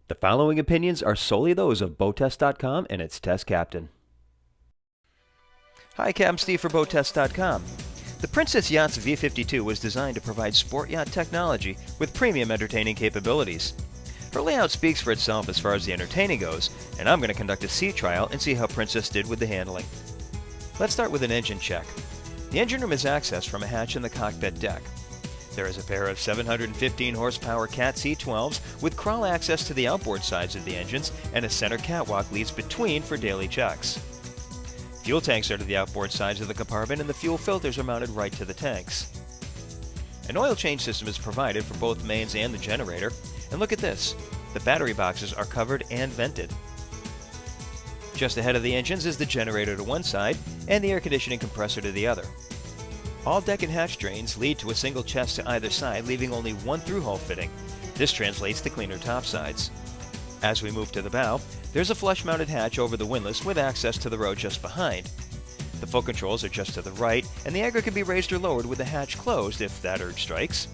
The following opinions are solely those of BoatTEST.com and its test captain. Hi, Captain Steve for BoatTEST.com. The Princess Yachts V52 was designed to provide sport yacht technology with premium entertaining capabilities. Her layout speaks for itself as far as the entertaining goes, and I'm going to conduct a sea trial and see how Princess did with the handling. Let's start with an engine check. The engine room is accessed from a hatch in the cockpit deck. There is a pair of 715 horsepower Cat C12s with crawl access to the outboard sides of the engines, and a center catwalk leads between for daily checks. Fuel tanks are to the outboard sides of the compartment, and the fuel filters are mounted right to the tanks. An oil change system is provided for both mains and the generator, and look at this, the battery boxes are covered and vented. Just ahead of the engines is the generator to one side and the air conditioning compressor to the other. All deck and hatch drains lead to a single chest to either side, leaving only one through-hull fitting. This translates to cleaner topsides. As we move to the bow, there's a flush-mounted hatch over the windlass with access to the row just behind. The full controls are just to the right, and the anchor can be raised or lowered with the hatch closed if that urge strikes.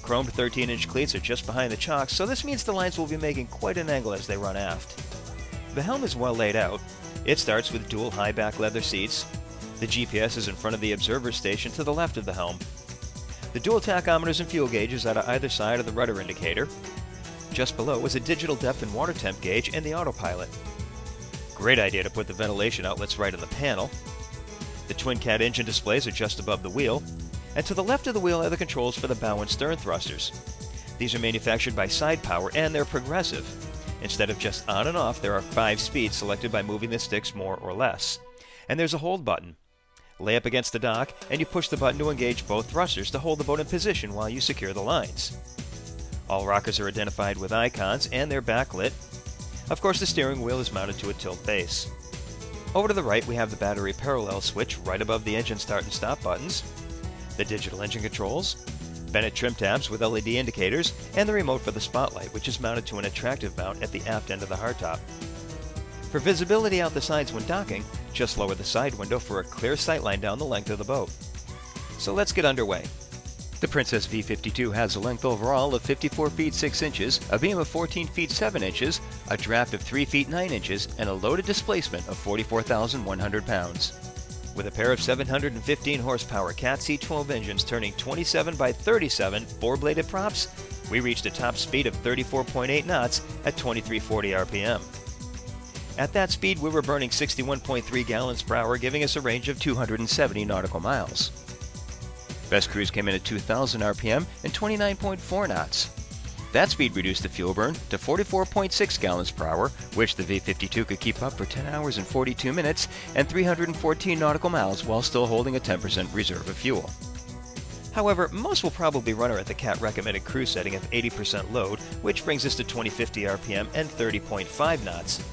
Chromed 13-inch cleats are just behind the chocks, so this means the lines will be making quite an angle as they run aft. The helm is well laid out. It starts with dual high-back leather seats. The GPS is in front of the observer station to the left of the helm. The dual tachometers and fuel gauges are to either side of the rudder indicator. Just below is a digital depth and water temp gauge and the autopilot. Great idea to put the ventilation outlets right on the panel. The twin cat engine displays are just above the wheel, and to the left of the wheel are the controls for the bow and stern thrusters. These are manufactured by Side Power and they're progressive. Instead of just on and off, there are 5 speeds selected by moving the sticks more or less. And there's a hold button. Lay up against the dock, and you push the button to engage both thrusters to hold the boat in position while you secure the lines. All rockers are identified with icons, and they're backlit. Of course, the steering wheel is mounted to a tilt base. Over to the right, we have the battery parallel switch right above the engine start and stop buttons, the digital engine controls, Bennett trim tabs with LED indicators, and the remote for the spotlight, which is mounted to an attractive mount at the aft end of the hardtop. For visibility out the sides when docking, just lower the side window for a clear sightline down the length of the boat. So let's get underway. The Princess V52 has a length overall of 54 feet 6 inches, a beam of 14 feet 7 inches, a draft of 3 feet 9 inches, and a loaded displacement of 44,100 pounds. With a pair of 715 horsepower Cat C12 engines turning 27 by 37 4-bladed props, we reached a top speed of 34.8 knots at 2340 RPM. At that speed, we were burning 61.3 gallons per hour, giving us a range of 270 nautical miles. Best cruise came in at 2,000 RPM and 29.4 knots. That speed reduced the fuel burn to 44.6 gallons per hour, which the V52 could keep up for 10 hours and 42 minutes and 314 nautical miles while still holding a 10% reserve of fuel. However, most will probably run her at the Cat recommended cruise setting of 80% load, which brings us to 2050 RPM and 30.5 knots.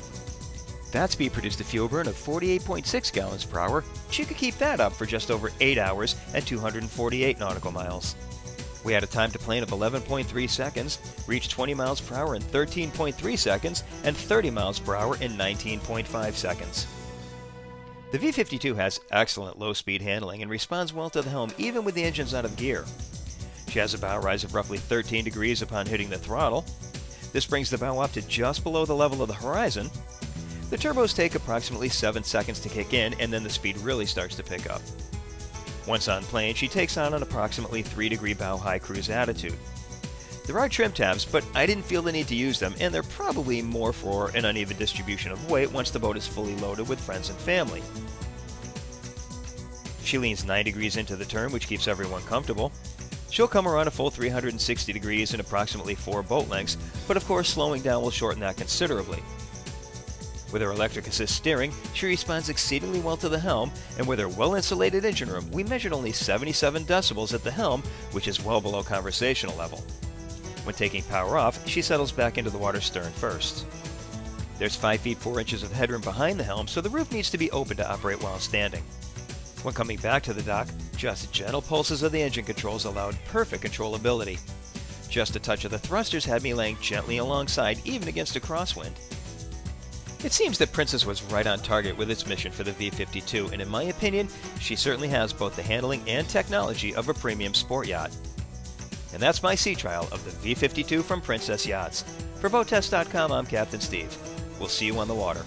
That speed produced a fuel burn of 48.6 gallons per hour. She could keep that up for just over 8 hours and 248 nautical miles. We had a time to plane of 11.3 seconds, reached 20 miles per hour in 13.3 seconds, and 30 miles per hour in 19.5 seconds. The V52 has excellent low-speed handling and responds well to the helm even with the engines out of gear. She has a bow rise of roughly 13 degrees upon hitting the throttle. This brings the bow up to just below the level of the horizon. The turbos take approximately 7 seconds to kick in, and then the speed really starts to pick up. Once on plane, she takes on an approximately 3-degree bow-high cruise attitude. There are trim tabs, but I didn't feel the need to use them, and they're probably more for an uneven distribution of weight once the boat is fully loaded with friends and family. She leans 9 degrees into the turn, which keeps everyone comfortable. She'll come around a full 360 degrees in approximately 4 boat lengths, but of course slowing down will shorten that considerably. With her electric assist steering, she responds exceedingly well to the helm, and with her well-insulated engine room, we measured only 77 decibels at the helm, which is well below conversational level. When taking power off, she settles back into the water stern first. There's 5 feet 4 inches of headroom behind the helm, so the roof needs to be open to operate while standing. When coming back to the dock, just gentle pulses of the engine controls allowed perfect controllability. Just a touch of the thrusters had me laying gently alongside, even against a crosswind. It seems that Princess was right on target with its mission for the V52, and in my opinion, she certainly has both the handling and technology of a premium sport yacht. And that's my sea trial of the V52 from Princess Yachts. For BoatTEST.com, I'm Captain Steve. We'll see you on the water.